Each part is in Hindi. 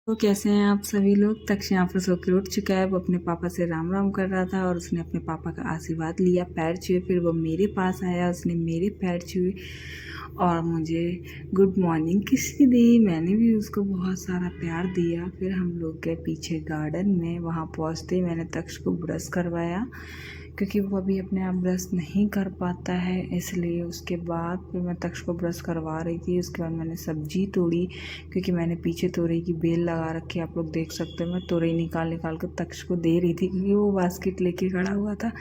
तो कैसे हैं आप सभी लोग। तक्ष यहाँ पर सो के उठ चुका है। वो अपने पापा से राम राम कर रहा था और उसने अपने पापा का आशीर्वाद लिया, पैर छुए। फिर वो मेरे पास आया, उसने मेरे पैर छुए और मुझे गुड मॉर्निंग किसी दी। मैंने भी उसको बहुत सारा प्यार दिया। फिर हम लोग गए पीछे गार्डन में। वहाँ पहुँचते ही मैंने तक्ष को ब्रश करवाया, क्योंकि वो अभी अपने आप ब्रश नहीं कर पाता है, इसलिए। उसके बाद फिर मैं तक्ष को ब्रश करवा रही थी। उसके बाद मैंने सब्जी तोड़ी, क्योंकि मैंने पीछे तोरई की बेल लगा रखी है, आप लोग देख सकते हो। मैं तोरई निकाल निकाल कर तक्ष को दे रही थी, क्योंकि वो बास्केट लेके खड़ा हुआ था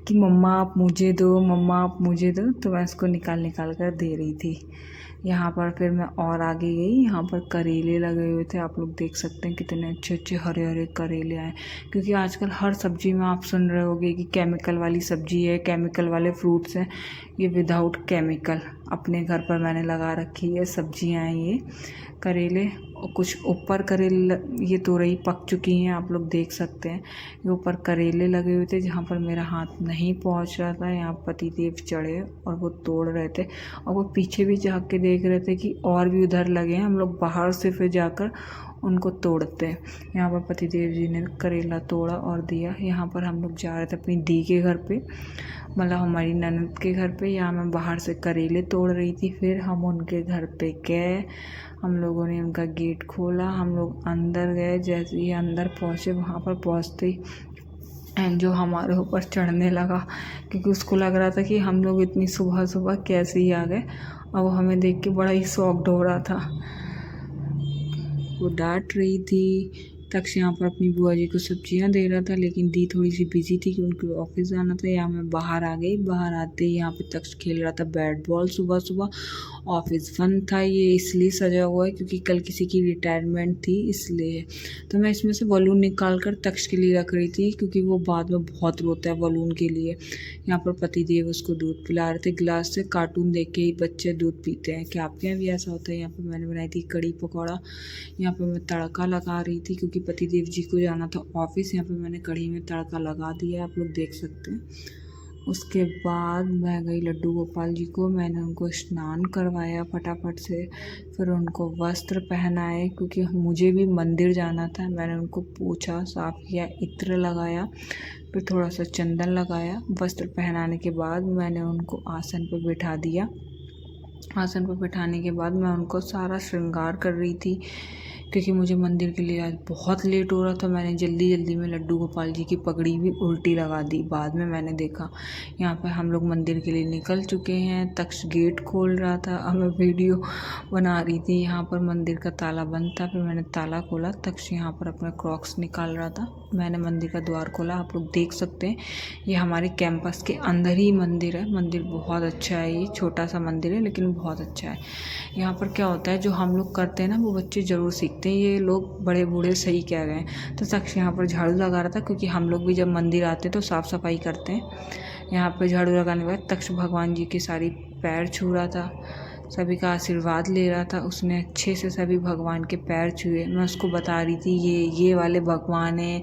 कि मम्मा आप मुझे दो, मम्मा आप मुझे दो। तो मैं उसको निकाल निकाल कर दे रही थी। यहाँ पर फिर मैं और आगे गई। यहाँ पर करेले लगे हुए थे, आप लोग देख सकते हैं कितने अच्छे अच्छे हरे हरे करेले आए। क्योंकि आजकल हर सब्जी में आप सुन रहे होगे कि केमिकल वाली सब्जी है, केमिकल वाले फ्रूट्स हैं। ये विदाउट केमिकल अपने घर पर मैंने लगा रखी है सब्जियां हैं ये करेले। और कुछ ऊपर करेले, ये तोरई पक चुकी हैं, आप लोग देख सकते हैं। ये ऊपर करेले लगे हुए थे जहाँ पर मेरा हाथ नहीं पहुँच रहा था। यहाँ पतिदेव चढ़े और वो तोड़ रहे थे, और वो पीछे भी झाँक के देख रहे थे कि और भी उधर लगे हैं। हम लोग बाहर से फिर जाकर उनको तोड़ते हैं। यहाँ पर पतिदेव जी ने करेला तोड़ा और दिया। यहाँ पर हम लोग जा रहे थे अपनी दी के घर पे, मतलब हमारी ननद के घर पे। यहाँ मैं बाहर से करेले तोड़ रही थी। फिर हम उनके घर पे गए, हम लोगों ने उनका गेट खोला, हम लोग अंदर गए। जैसे ही अंदर पहुँचे, वहाँ पर पहुँचते ही एंजो हमारे ऊपर चढ़ने लगा, क्योंकि उसको लग रहा था कि हम लोग इतनी सुबह सुबह कैसे ही आ गए। और वो हमें देख के बड़ा ही शॉक्ड हो रहा था। वो डांट रही थी। तक्ष यहाँ पर अपनी बुआ जी को सब्जियां दे रहा था, लेकिन दी थोड़ी सी बिजी थी कि उनको ऑफिस जाना था। यहाँ मैं बाहर आ गई। बाहर आते ही यहाँ पे तक्ष खेल रहा था बैट बॉल। सुबह सुबह ऑफिस बंद था। ये इसलिए सजा हुआ है क्योंकि कल किसी की रिटायरमेंट थी, इसलिए। तो मैं इसमें से बलून निकाल कर तक्ष के लिए रख रही थी, क्योंकि वो बाद में बहुत रोता है बलून के लिए। यहाँ पर पतिदेव उसको दूध पिला रहे थे गिलास से। कार्टून देख के ही बच्चे दूध पीते हैं, क्या आपके यहाँ भी ऐसा होता है। यहाँ पर मैंने बनाई थी कड़ी पकौड़ा। यहाँ पे मैं तड़का लगा रही थी, क्योंकि पतिदेव जी को जाना था ऑफिस। यहाँ पे मैंने कढ़ी में तड़का लगा दिया, आप लोग देख सकते हैं। उसके बाद मैं गई लड्डू गोपाल जी को, मैंने उनको स्नान करवाया फटाफट से। फिर उनको वस्त्र पहनाए, क्योंकि मुझे भी मंदिर जाना था। मैंने उनको पोछा, साफ किया, इत्र लगाया, फिर थोड़ा सा चंदन लगाया। वस्त्र पहनाने के बाद मैंने उनको आसन पर बिठा दिया। आसन पर बिठाने के बाद मैं उनको सारा श्रृंगार कर रही थी, क्योंकि मुझे मंदिर के लिए आज बहुत लेट हो रहा था। मैंने जल्दी जल्दी में लड्डू गोपाल जी की पगड़ी भी उल्टी लगा दी। बाद में मैंने देखा यहाँ पर हम लोग मंदिर के लिए निकल चुके हैं। तक्ष गेट खोल रहा था और मैं वीडियो बना रही थी। यहाँ पर मंदिर का ताला बंद था, फिर मैंने ताला खोला। तक्ष यहाँ पर अपने क्रॉक्स निकाल रहा था। मैंने मंदिर का द्वार खोला, आप लोग देख सकते हैं। ये हमारे कैंपस के अंदर ही मंदिर है। मंदिर बहुत अच्छा है। ये छोटा सा मंदिर है, लेकिन बहुत अच्छा है। यहाँ पर क्या होता है, जो हम लोग करते हैं ना, वो बच्चे ज़रूर सीखते हैं। ये लोग बड़े बूढ़े सही कह रहे हैं। तो तक्ष यहाँ पर झाड़ू लगा रहा था, क्योंकि हम लोग भी जब मंदिर आते हैं तो साफ़ सफाई करते हैं। यहाँ पर झाड़ू लगाने के बाद तक्ष भगवान जी के सारी पैर छू रहा था, सभी का आशीर्वाद ले रहा था। उसने अच्छे से सभी भगवान के पैर छुए। मैं उसको बता रही थी ये वाले भगवान हैं,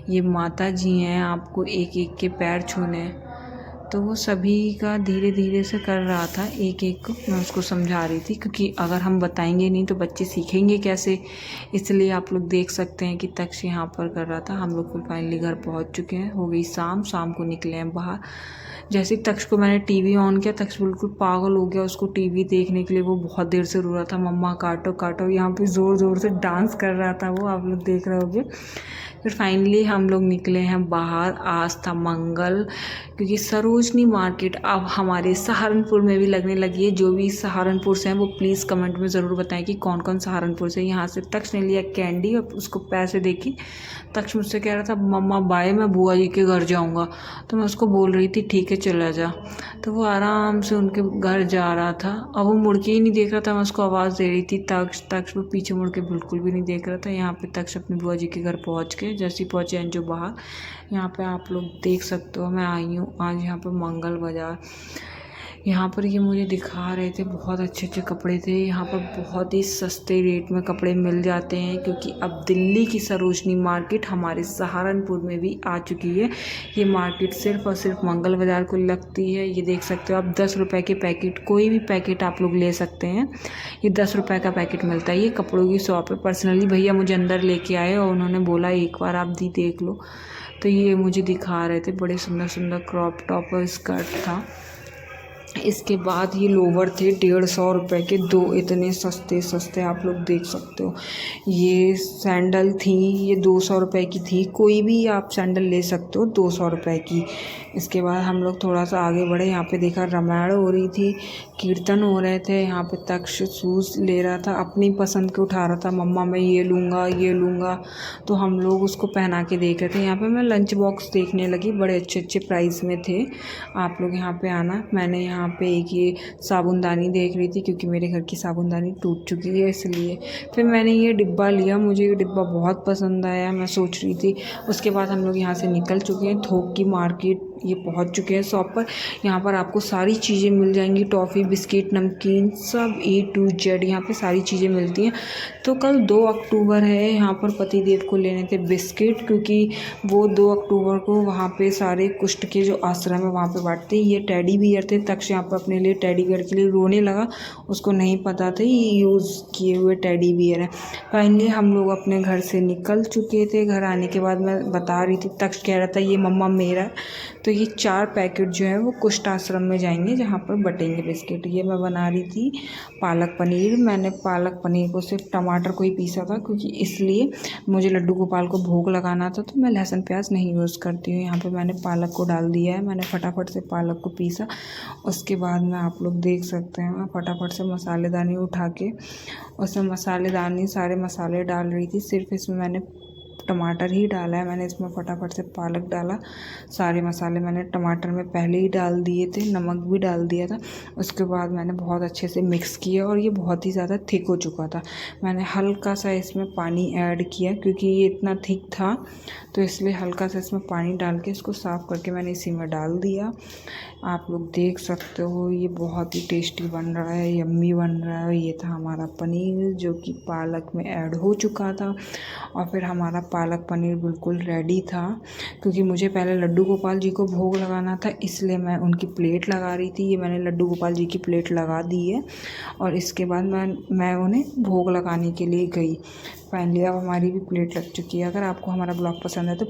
ये माता जी हैं, आपको एक एक के पैर छूने हैं। तो वो सभी का धीरे धीरे से कर रहा था, एक एक को मैं उसको समझा रही थी, क्योंकि अगर हम बताएंगे नहीं तो बच्चे सीखेंगे कैसे। इसलिए आप लोग देख सकते हैं कि तक्ष यहाँ पर कर रहा था। हम लोग फिर फाइनली घर पहुँच चुके हैं। हो गई शाम को निकले हैं बाहर। जैसे ही तक्ष को मैंने टीवी ऑन किया, तक्ष बिल्कुल पागल हो गया। उसको टीवी देखने के लिए वो बहुत देर से रो रहा था, मम्मा काटो काटो। यहाँ पे ज़ोर ज़ोर से डांस कर रहा था वो, आप लोग देख रहे होंगे। फिर फाइनली हम लोग निकले हैं बाहर। आज था मंगल, क्योंकि सरोजनी मार्केट अब हमारे सहारनपुर में भी लगने लगी है। जो भी सहारनपुर से हैं वो प्लीज़ कमेंट में ज़रूर बताएं कि कौन कौन सहारनपुर से। यहाँ से तक्ष ने लिया कैंडी और उसको पैसे देखी। तक्ष मुझसे कह रहा था मम्मा बाय, मैं बुआ जी के घर जाऊँगा। तो मैं उसको बोल रही थी ठीक है चला जा। तो वो आराम से उनके घर जा रहा था। अब वो मुड़ के ही नहीं देख रहा था। मैं उसको आवाज़ दे रही थी तक्ष, वो पीछे मुड़ के बिल्कुल भी नहीं देख रहा था। यहाँ पे तक्ष अपनी बुआ जी के घर पहुँच गए। जैसे ही पहुँचे एंजो बाहर, यहाँ पे आप लोग देख सकते हो मैं आई हूँ आज यहाँ पे मंगल बाज़ार। यहाँ पर ये मुझे दिखा रहे थे, बहुत अच्छे अच्छे कपड़े थे। यहाँ पर बहुत ही सस्ते रेट में कपड़े मिल जाते हैं, क्योंकि अब दिल्ली की सरोजनी मार्केट हमारे सहारनपुर में भी आ चुकी है। ये मार्केट सिर्फ और सिर्फ मंगल बाज़ार को लगती है। ये देख सकते हो आप, 10 रुपये के पैकेट, कोई भी पैकेट आप लोग ले सकते हैं। ये 10 रुपये का पैकेट मिलता है। ये कपड़ों की शॉप है। पर्सनली भैया मुझे अंदर लेके आए और उन्होंने बोला एक बार आप दी देख लो। तो ये मुझे दिखा रहे थे, बड़े सुंदर सुंदर क्रॉप टॉप और स्कर्ट था। इसके बाद ये लोवर थे 150 रुपये के 2, इतने सस्ते सस्ते आप लोग देख सकते हो। ये सैंडल थी, ये 200 रुपये की थी। कोई भी आप सैंडल ले सकते हो 200 रुपये की। इसके बाद हम लोग थोड़ा सा आगे बढ़े। यहाँ पे देखा रामायण हो रही थी, कीर्तन हो रहे थे। यहाँ पे तक्ष शूज़ ले रहा था, अपनी पसंद के उठा रहा था, मम्मा मैं ये लूँगा ये लूँगा। तो हम लोग उसको पहना के देख रहे थे। यहाँ पे मैं लंच बॉक्स देखने लगी, बड़े अच्छे अच्छे प्राइस में थे। आप लोग यहाँ पे आना। मैंने यहाँ पे एक ये साबुनदानी देख रही थी, क्योंकि मेरे घर की साबुनदानी टूट चुकी है, इसलिए फिर मैंने ये डिब्बा लिया। मुझे ये डिब्बा बहुत पसंद आया, मैं सोच रही थी। उसके बाद हम लोग यहाँ से निकल चुके हैं, थोक की मार्केट ये पहुँच चुके हैं शॉप पर। यहाँ पर आपको सारी चीज़ें मिल जाएंगी, टॉफ़ी, बिस्किट, नमकीन, सब A to Z यहाँ पे सारी चीज़ें मिलती हैं। तो कल 2 अक्टूबर है, यहाँ पर पतिदेव को लेने थे बिस्किट, क्योंकि वो 2 अक्टूबर को वहाँ पे सारे कुष्ठ के जो आश्रम है वहाँ पे बांटते हैं। ये टेडी बियर थे। तक्ष यहाँ पर अपने लिए टेडी बियर के लिए रोने लगा, उसको नहीं पता था ये यूज़ किए हुए टेडी बियर है। फाइनली हम लोग अपने घर से निकल चुके थे। घर आने के बाद मैं बता रही थी, तक्ष कह रहा था ये मम्मा मेरा। तो ये 4 पैकेट जो है वो कुष्ठ आश्रम में जाएंगे, जहाँ पर बटेंगे बिस्किट। ये मैं बना रही थी पालक पनीर। मैंने पालक पनीर को सिर्फ टमाटर को ही पीसा था, क्योंकि इसलिए मुझे लड्डू गोपाल को भोग लगाना था, तो मैं लहसुन प्याज नहीं यूज़ करती हूँ। यहाँ पे मैंने पालक को डाल दिया है। मैंने फटाफट से पालक को पीसा। उसके बाद में आप लोग देख सकते हैं, मैं फटाफट से मसालेदानी उठा के उसमें मसालेदानी सारे मसाले डाल रही थी। सिर्फ इसमें मैंने टमाटर ही डाला है। मैंने इसमें फटाफट से पालक डाला। सारे मसाले मैंने टमाटर में पहले ही डाल दिए थे, नमक भी डाल दिया था। उसके बाद मैंने बहुत अच्छे से मिक्स किया, और ये बहुत ही ज़्यादा थिक हो चुका था। मैंने हल्का सा इसमें पानी ऐड किया, क्योंकि ये इतना थिक था, तो इसलिए हल्का सा इसमें पानी डाल के इसको साफ़ करके मैंने इसी में डाल दिया। आप लोग देख सकते हो, ये बहुत ही टेस्टी बन रहा है, यम्मी बन रहा है। ये था हमारा पनीर, जो कि पालक में ऐड हो चुका था। और फिर हमारा पालक पनीर बिल्कुल रेडी था, क्योंकि मुझे पहले लड्डू गोपाल जी को भोग लगाना था, इसलिए मैं उनकी प्लेट लगा रही थी। ये मैंने लड्डू गोपाल जी की प्लेट लगा दी है, और इसके बाद मैं उन्हें भोग लगाने के लिए गई। फाइनली अब हमारी भी प्लेट लग चुकी है। अगर आपको हमारा ब्लॉग पसंद है तो